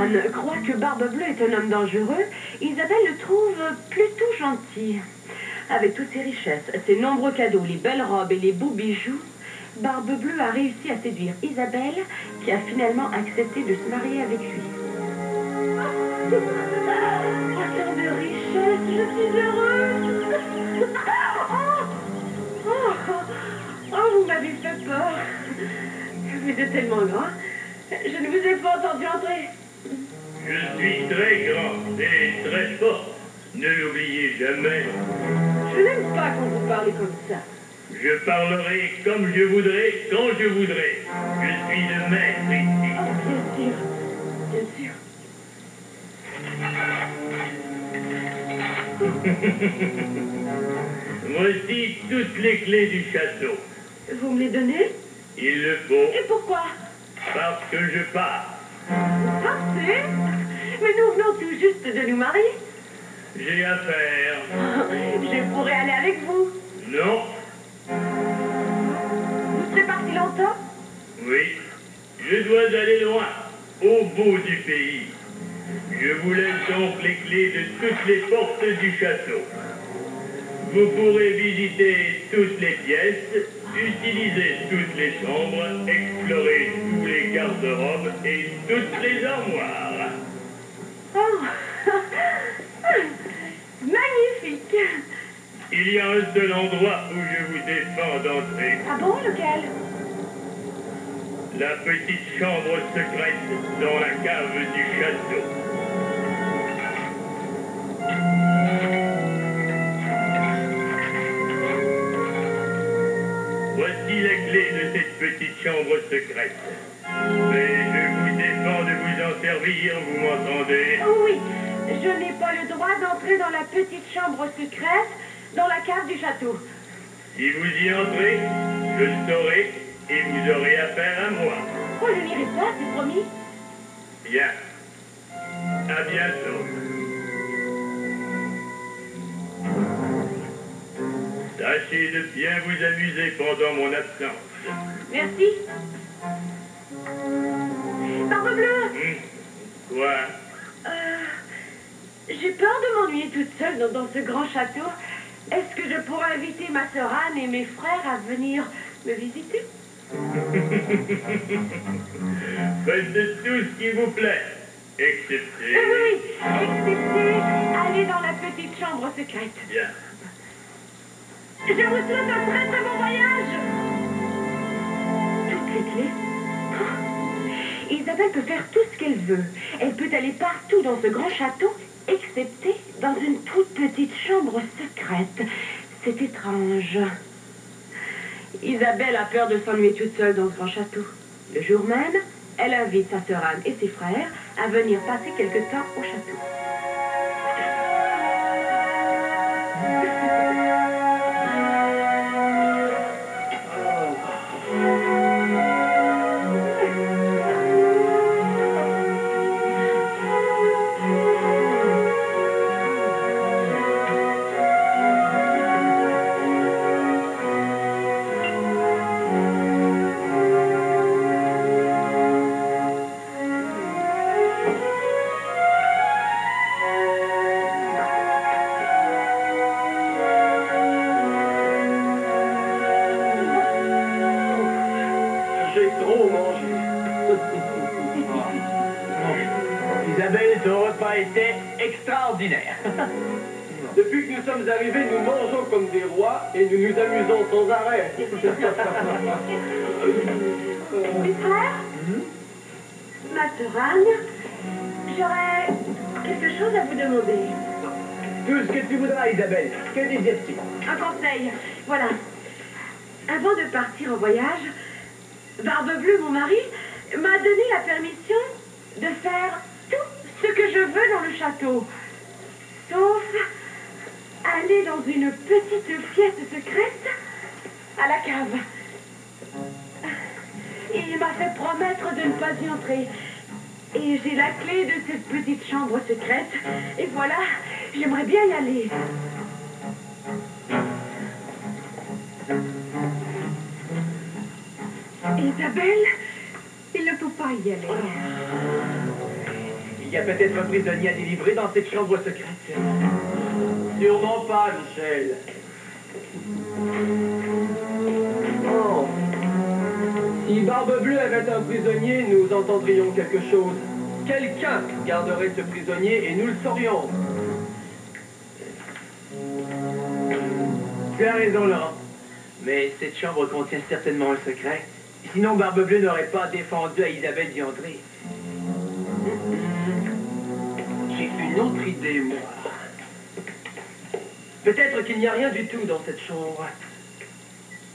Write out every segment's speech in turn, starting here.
Anne croit que Barbe-Bleue est un homme dangereux, Isabelle le trouve plutôt gentil. Avec toutes ses richesses, ses nombreux cadeaux, les belles robes et les beaux bijoux, Barbe-Bleue a réussi à séduire Isabelle, qui a finalement accepté de se marier avec lui. Autant de richesses, je suis heureuse. Vous m'avez fait peur. Vous êtes tellement grand. Je ne vous ai pas entendu entrer. Je suis très grand et très fort. Ne l'oubliez jamais. Je n'aime pas quand vous parlez comme ça. Je parlerai comme je voudrais, quand je voudrais. Je suis le maître ici. Oh, bien sûr. Voici toutes les clés du château. Vous me les donnez? Il le faut. Et pourquoi? Parce que je pars. Partez? Mais nous venons tout juste de nous marier. J'ai affaire. Je pourrais aller avec vous. Non. Vous serez parti longtemps? Oui. Je dois aller loin, au bout du pays. Je vous laisse donc les clés de toutes les portes du château. Vous pourrez visiter toutes les pièces, utiliser toutes les chambres, explorer tous les garde-robes et toutes les armoires. Oh. Magnifique. Il y a un seul endroit où je vous défends d'entrer. Ah bon, lequel? La petite chambre secrète dans la cave du château. Voici les clés de cette petite chambre secrète. Mais je vous défends de vous en servir, vous m'entendez? Oh oui, je n'ai pas le droit d'entrer dans la petite chambre secrète dans la cave du château. Si vous y entrez, je le saurai et vous aurez affaire à moi. Oh, je n'irai pas, c'est promis. Bien. À bientôt. Tâchez de bien vous amuser pendant mon absence. Merci. Barbe-Bleue. Quoi? J'ai peur de m'ennuyer toute seule dans ce grand château. Est-ce que je pourrais inviter ma sœur Anne et mes frères à venir me visiter? Faites de tout ce qui vous plaît, excepté... Oui, excepté aller dans la petite chambre secrète. Bien. Je vous souhaite un très très bon voyage. Toutes les clés. Oh. Isabelle peut faire tout ce qu'elle veut. Elle peut aller partout dans ce grand château, excepté dans une toute petite chambre secrète. C'est étrange. Isabelle a peur de s'ennuyer toute seule dans ce grand château. Le jour même, elle invite sa sœur Anne et ses frères à venir passer quelque temps au château. Isabelle, ton repas était extraordinaire. Depuis que nous sommes arrivés, nous mangeons comme des rois et nous nous amusons sans arrêt. Mes frères, ma sœur Anne, j'aurais quelque chose à vous demander. Tout ce que tu voudras, Isabelle. Que désires-tu? Un conseil, voilà. Avant de partir en voyage, Barbe-Bleue, mon mari, m'a donné la permission de faire tout ce que je veux dans le château. Sauf aller dans une petite pièce secrète à la cave. Il m'a fait promettre de ne pas y entrer. Et j'ai la clé de cette petite chambre secrète. Et voilà, j'aimerais bien y aller. Isabelle, il ne faut pas y aller. y a peut-être un prisonnier à délivrer dans cette chambre secrète. Sûrement pas, Michel. Oh. Si Barbe-Bleue avait un prisonnier, nous entendrions quelque chose. Quelqu'un garderait ce prisonnier et nous le saurions. Tu as raison, Laurent. Mais cette chambre contient certainement un secret. Sinon, Barbe-Bleue n'aurait pas défendu à Isabelle d'y entrer. J'ai une autre idée, moi. Peut-être qu'il n'y a rien du tout dans cette chambre.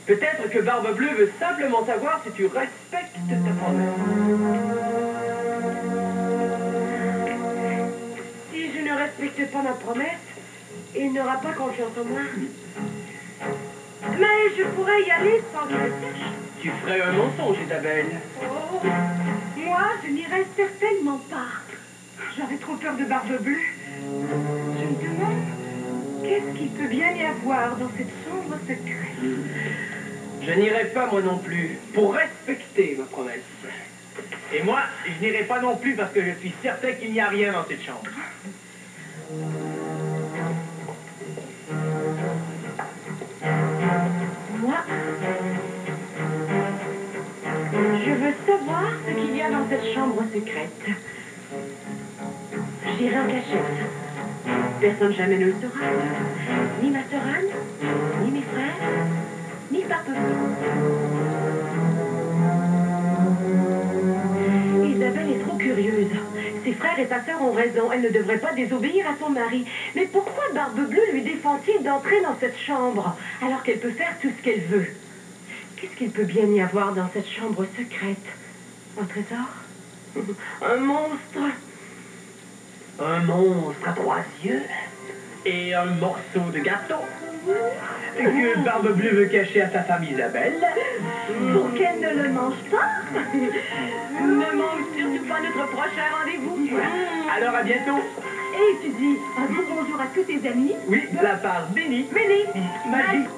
Peut-être que Barbe-Bleue veut simplement savoir si tu respectes ta promesse. Si je ne respecte pas ma promesse, il n'aura pas confiance en moi. Mais je pourrais y aller sans qu'il le sache. Tu ferais un mensonge, Isabelle. Oh, moi, je n'irai certainement pas. J'aurais trop peur de Barbe-Bleue. Je me demande, qu'est-ce qu'il peut bien y avoir dans cette chambre secrète? Je n'irai pas, moi non plus, pour respecter ma promesse. Et moi, je n'irai pas non plus parce que je suis certain qu'il n'y a rien dans cette chambre. Moi, je veux savoir ce qu'il y a dans cette chambre secrète. J'irai en cachette. Personne jamais ne le saura. Ni ma sœur Anne, ni mes frères, ni Barbe-Bleue. Isabelle est trop curieuse. Ses frères et sa sœur ont raison. Elle ne devrait pas désobéir à son mari. Mais pourquoi Barbe-Bleue lui défend-il d'entrer dans cette chambre alors qu'elle peut faire tout ce qu'elle veut? Qu'est-ce qu'il peut bien y avoir dans cette chambre secrète? Un trésor? Un monstre? Un monstre à 3 yeux et un morceau de gâteau que Barbe-Bleue veut cacher à sa femme Isabelle. Pour qu'elle ne le mange pas? Ne manque surtout pas notre prochain rendez-vous. Alors à bientôt. Et tu dis un beau bonjour à tous tes amis. Oui, de la part d'Béni, Mélie, Magie